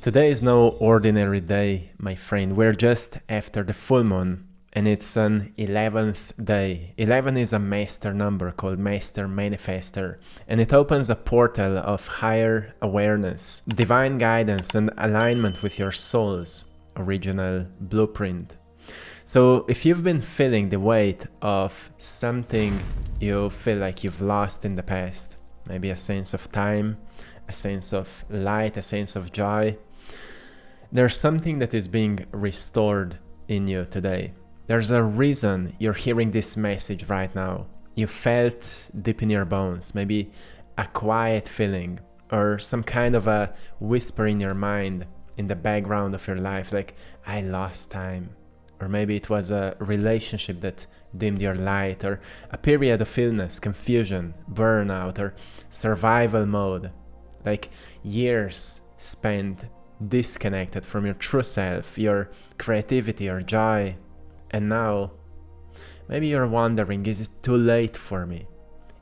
Today is no ordinary day, my friend. We're just after the full moon, and it's an 11th day. 11 is a master number called Master Manifester, and it opens a portal of higher awareness, divine guidance, and alignment with your soul's original blueprint. So if you've been feeling the weight of something you feel like you've lost in the past, maybe a sense of time, a sense of light, a sense of joy, there's something that is being restored in you today. There's a reason you're hearing this message right now. You felt deep in your bones, maybe a quiet feeling or some kind of a whisper in your mind in the background of your life, like, I lost time. Or maybe it was a relationship that dimmed your light, or a period of illness, confusion, burnout, or survival mode, like years spent disconnected from your true self, your creativity, your joy. And now, maybe you're wondering, is it too late for me?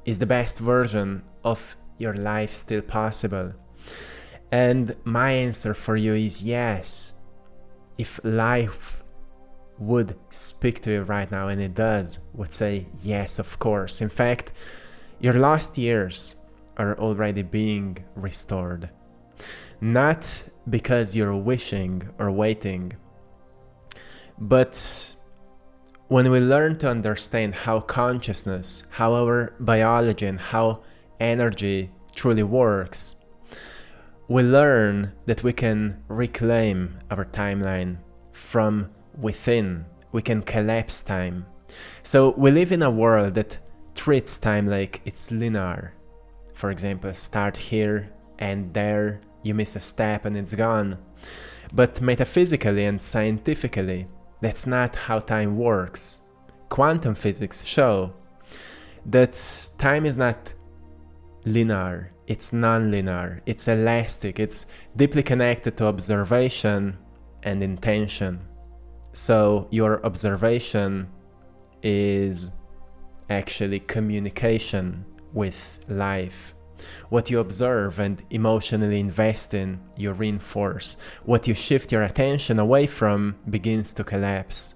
Is the best version of your life still possible? And my answer for you is yes. If life would speak to you right now, and it does, would say yes, of course. In fact, your lost years are already being restored. Not because you're wishing or waiting, but when we learn to understand how consciousness, how our biology, and how energy truly works, we learn that we can reclaim our timeline from within. We can collapse time. So we live in a world that treats time like it's linear. For example, start here and there, you miss a step and it's gone. But metaphysically and scientifically, that's not how time works. Quantum physics show that time is not linear, it's non-linear, it's elastic, it's deeply connected to observation and intention. So your observation is actually communication with life. What you observe and emotionally invest in, you reinforce. What you shift your attention away from begins to collapse.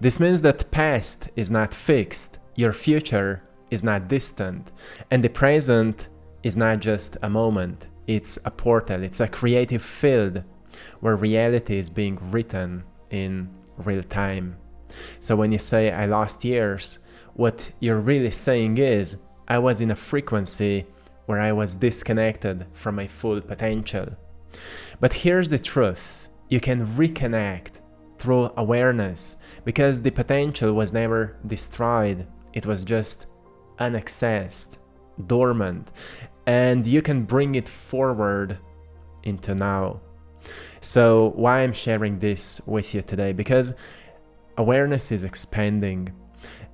This means that past is not fixed, your future is not distant, and the present is not just a moment, it's a portal, it's a creative field where reality is being written in real time. So when you say, I lost years, what you're really saying is, I was in a frequency where I was disconnected from my full potential. But here's the truth. You can reconnect through awareness, because the potential was never destroyed. It was just unaccessed, dormant, and you can bring it forward into now. So why I'm sharing this with you today? Because awareness is expanding.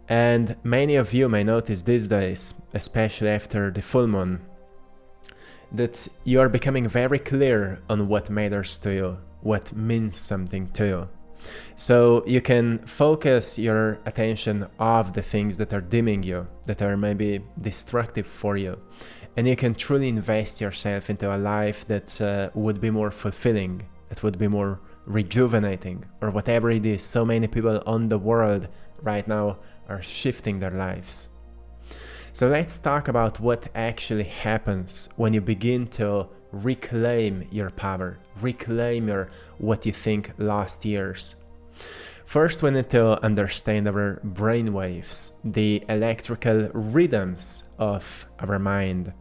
And many of you may notice these days, especially after the full moon, that you are becoming very clear on what matters to you, what means something to you. So you can focus your attention off the things that are dimming you, that are maybe destructive for you. And you can truly invest yourself into a life that would be more fulfilling, that would be more rejuvenating, or whatever it is. So many people on the world right now are shifting their lives. So let's talk about what actually happens when you begin to reclaim your power, reclaim your what you think lost years. First, we need to understand our brain waves, the electrical rhythms of our mind.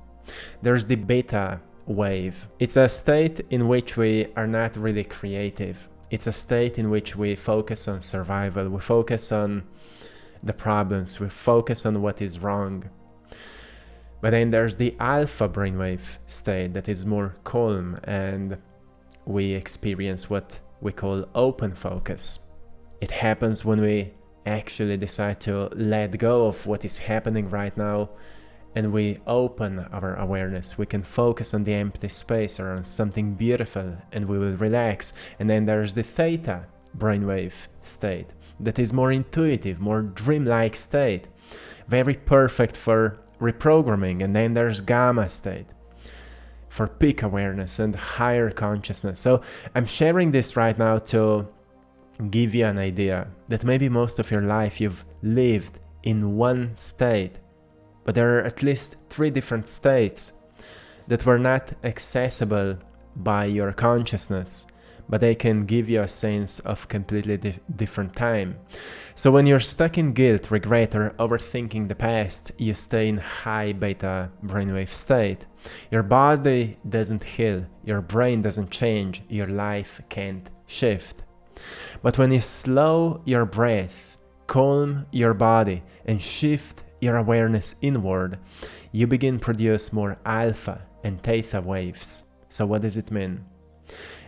There's the beta wave. It's a state in which we are not really creative. It's a state in which we focus on survival, we focus on the problems, we focus on what is wrong. But then there's the alpha brainwave state that is more calm, and we experience what we call open focus. It happens when we actually decide to let go of what is happening right now, and we open our awareness. We can focus on the empty space or on something beautiful, and we will relax. And then there's the theta brainwave state that is more intuitive, more dreamlike state, very perfect for reprogramming. And then there's gamma state, for peak awareness and higher consciousness. So I'm sharing this right now to give you an idea that maybe most of your life you've lived in one state, but there are at least 3 different states that were not accessible by your consciousness, but they can give you a sense of completely different time. So when you're stuck in guilt, regret, or overthinking the past, you stay in high beta brainwave state. Your body doesn't heal, your brain doesn't change, your life can't shift. But when you slow your breath, calm your body, and shift your awareness inward, you begin to produce more alpha and theta waves. So what does it mean?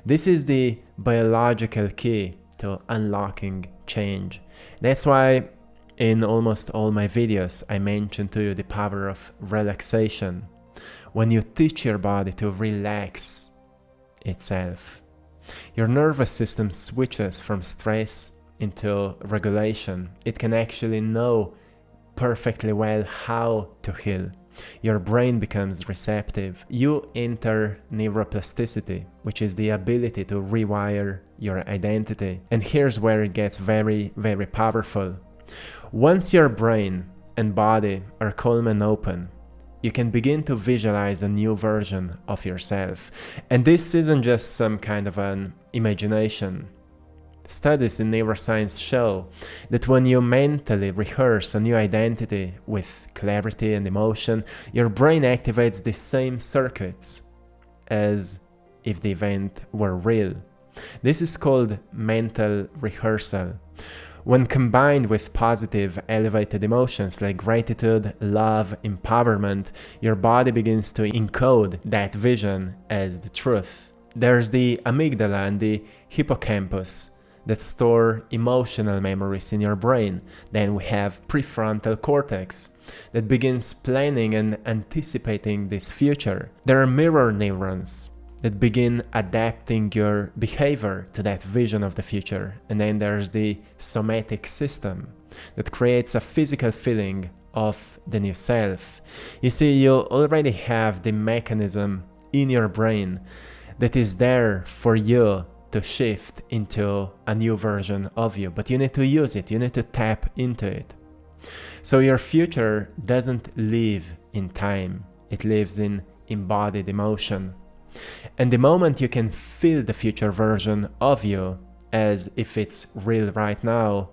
This is the biological key to unlocking change. That's why in almost all my videos I mention to you the power of relaxation. When you teach your body to relax itself, your nervous system switches from stress into regulation. It can actually know perfectly well how to heal. Your brain becomes receptive. You enter neuroplasticity, which is the ability to rewire your identity. And here's where it gets very, very powerful. Once your brain and body are calm and open, you can begin to visualize a new version of yourself. And this isn't just some kind of an imagination. Studies in neuroscience show that when you mentally rehearse a new identity with clarity and emotion, your brain activates the same circuits as if the event were real. This is called mental rehearsal. When combined with positive, elevated emotions like gratitude, love, empowerment, your body begins to encode that vision as the truth. There's the amygdala and the hippocampus that store emotional memories in your brain. Then we have prefrontal cortex that begins planning and anticipating this future. There are mirror neurons that begin adapting your behavior to that vision of the future. And then there's the somatic system that creates a physical feeling of the new self. You see, you already have the mechanism in your brain that is there for you to shift into a new version of you, but you need to use it, you need to tap into it. So your future doesn't live in time, it lives in embodied emotion. And the moment you can feel the future version of you as if it's real right now,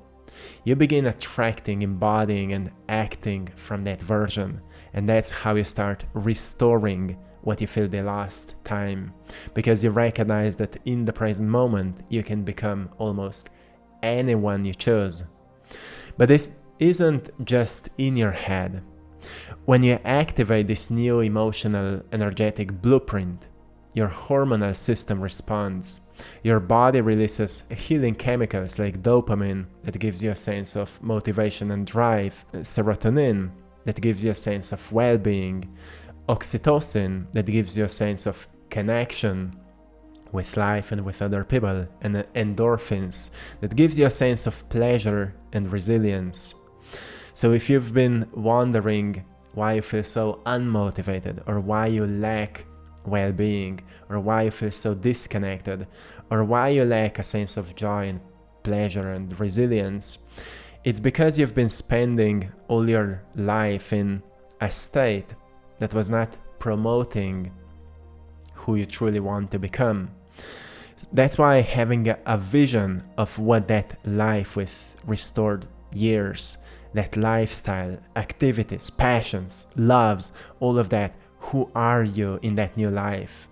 you begin attracting, embodying, and acting from that version. And that's how you start restoring what you feel the last time, because you recognize that in the present moment you can become almost anyone you choose. But this isn't just in your head. When you activate this new emotional energetic blueprint, your hormonal system responds. Your body releases healing chemicals like dopamine that gives you a sense of motivation and drive, serotonin that gives you a sense of well-being, oxytocin that gives you a sense of connection with life and with other people, and endorphins that gives you a sense of pleasure and resilience. So if you've been wondering why you feel so unmotivated, or why you lack well-being, or why you feel so disconnected, or why you lack a sense of joy and pleasure and resilience, it's because you've been spending all your life in a state that was not promoting who you truly want to become. That's why having a vision of what that life with restored years, that lifestyle, activities, passions, loves, all of that, who are you in that new life?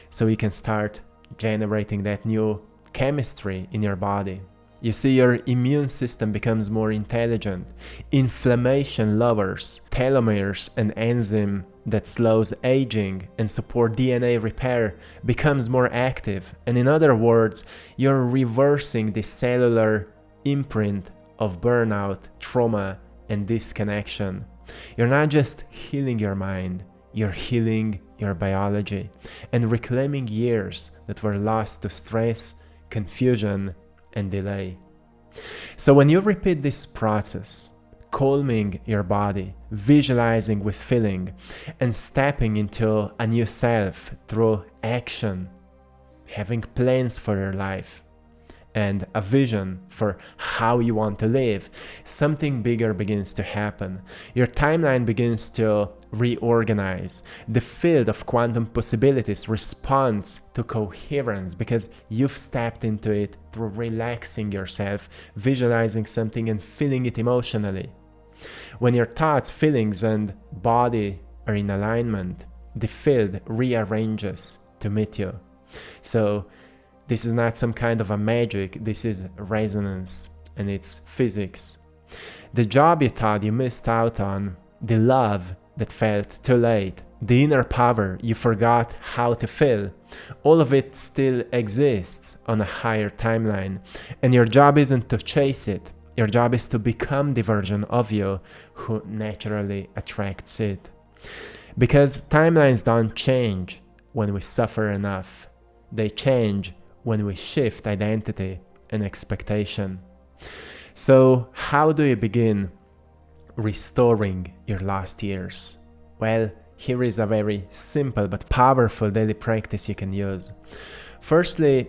So you can start generating that new chemistry in your body. You see, your immune system becomes more intelligent. Inflammation lowers. Telomeres, an enzyme that slows aging and support DNA repair, becomes more active. And in other words, you're reversing the cellular imprint of burnout, trauma, and disconnection. You're not just healing your mind, you're healing your biology and reclaiming years that were lost to stress, confusion, and delay. So when you repeat this process, calming your body, visualizing with feeling, and stepping into a new self through action, having plans for your life and a vision for how you want to live, something bigger begins to happen. Your timeline begins to reorganize. The field of quantum possibilities responds to coherence because you've stepped into it through relaxing yourself, visualizing something and feeling it emotionally. When your thoughts, feelings, and body are in alignment, the field rearranges to meet you. So this is not some kind of a magic, this is resonance, and it's physics. The job you thought you missed out on, the love that felt too late, the inner power you forgot how to feel, all of it still exists on a higher timeline. And your job isn't to chase it, your job is to become the version of you who naturally attracts it. Because timelines don't change when we suffer enough, they change when we shift identity and expectation. So how do you begin restoring your lost years? Well, here is a very simple but powerful daily practice you can use. Firstly,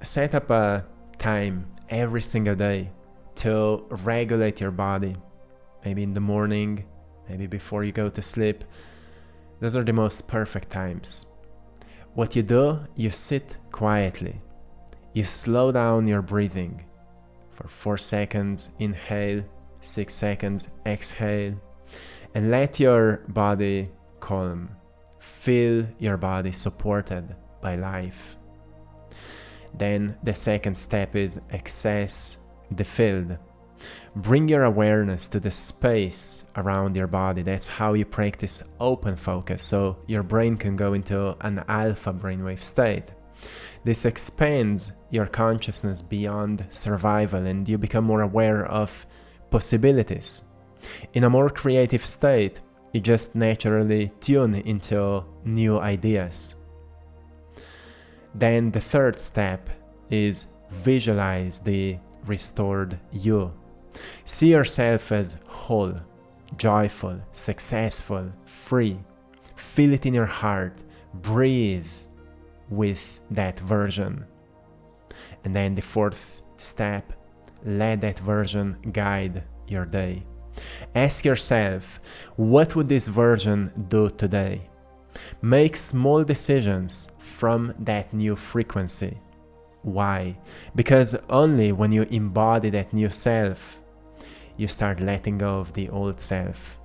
set up a time every single day to regulate your body. Maybe in the morning, maybe before you go to sleep. Those are the most perfect times. What you do, you sit quietly. You slow down your breathing for 4 seconds, inhale, 6 seconds, exhale, and let your body calm. Feel your body supported by life. Then the second step is access the field. Bring your awareness to the space around your body. That's how you practice open focus, so your brain can go into an alpha brainwave state. This expands your consciousness beyond survival and you become more aware of possibilities. In a more creative state, you just naturally tune into new ideas. Then the third step is visualize the restored you. See yourself as whole, joyful, successful, free. Feel it in your heart. Breathe with that version. And then the fourth step, let that version guide your day. Ask yourself, what would this version do today? Make small decisions from that new frequency. Why? Because only when you embody that new self, you start letting go of the old self.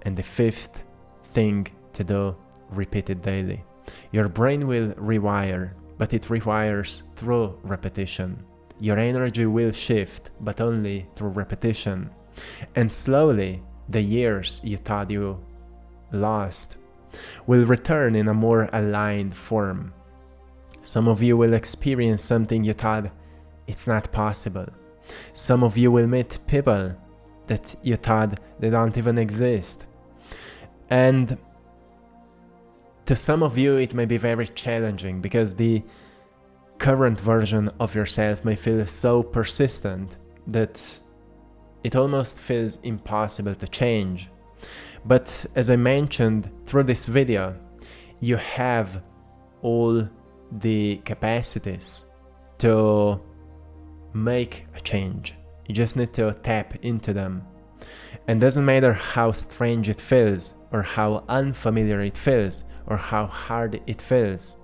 And the fifth thing to do, repeat it daily. Your brain will rewire, but it rewires through repetition. Your energy will shift, but only through repetition. And slowly, the years you thought you lost will return in a more aligned form. Some of you will experience something you thought it's not possible. Some of you will meet people that you thought they don't even exist. And to some of you, it may be very challenging because the current version of yourself may feel so persistent that it almost feels impossible to change. But as I mentioned through this video, you have all the capacities to make a change. You just need to tap into them. And doesn't matter how strange it feels, or how unfamiliar it feels, or how hard it feels.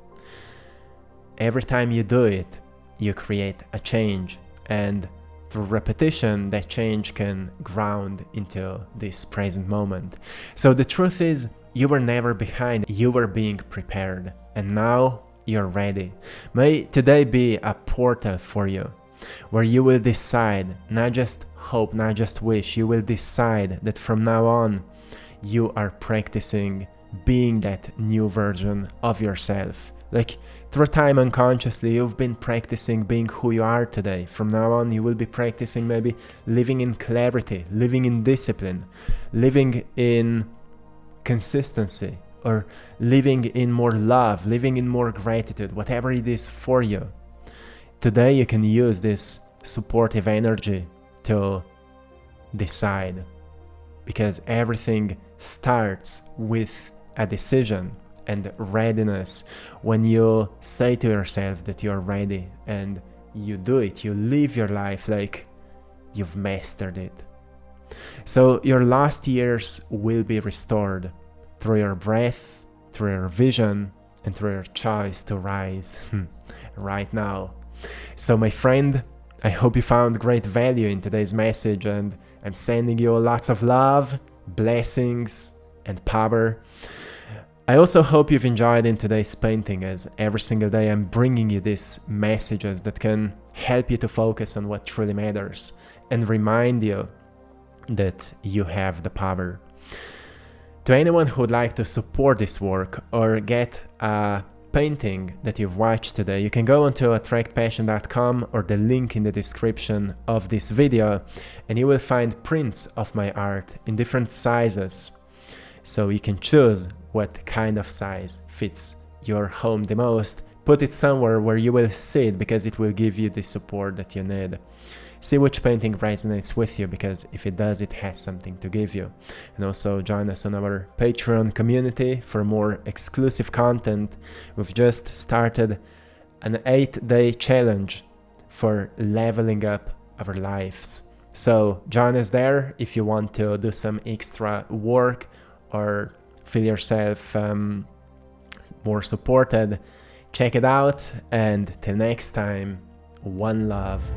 Every time you do it, you create a change, and through repetition, that change can ground into this present moment. So the truth is, you were never behind, you were being prepared, and now you're ready. May today be a portal for you, where you will decide, not just hope, not just wish, you will decide that from now on, you are practicing being that new version of yourself. Like through time unconsciously, you've been practicing being who you are today. From now on, you will be practicing maybe living in clarity, living in discipline, living in consistency, or living in more love, living in more gratitude, whatever it is for you. Today, you can use this supportive energy to decide. because everything starts with a decision and readiness. When you say to yourself that you're ready and you do it, you live your life like you've mastered it. So your lost years will be restored through your breath, through your vision, and through your choice to rise right now. So my friend, I hope you found great value in today's message, and I'm sending you lots of love, blessings, and power. I also hope you've enjoyed in today's painting, as every single day I'm bringing you these messages that can help you to focus on what truly matters and remind you that you have the power. To anyone who would like to support this work or get a painting that you've watched today, you can go onto AttractPassion.com or the link in the description of this video, and you will find prints of my art in different sizes. So you can choose what kind of size fits your home the most. Put it somewhere where you will see it, because it will give you the support that you need. See which painting resonates with you, because if it does, it has something to give you. And also join us on our Patreon community for more exclusive content. We've just started an 8-day challenge for leveling up our lives. So join us there if you want to do some extra work or feel yourself more supported. Check it out, and till next time, one love.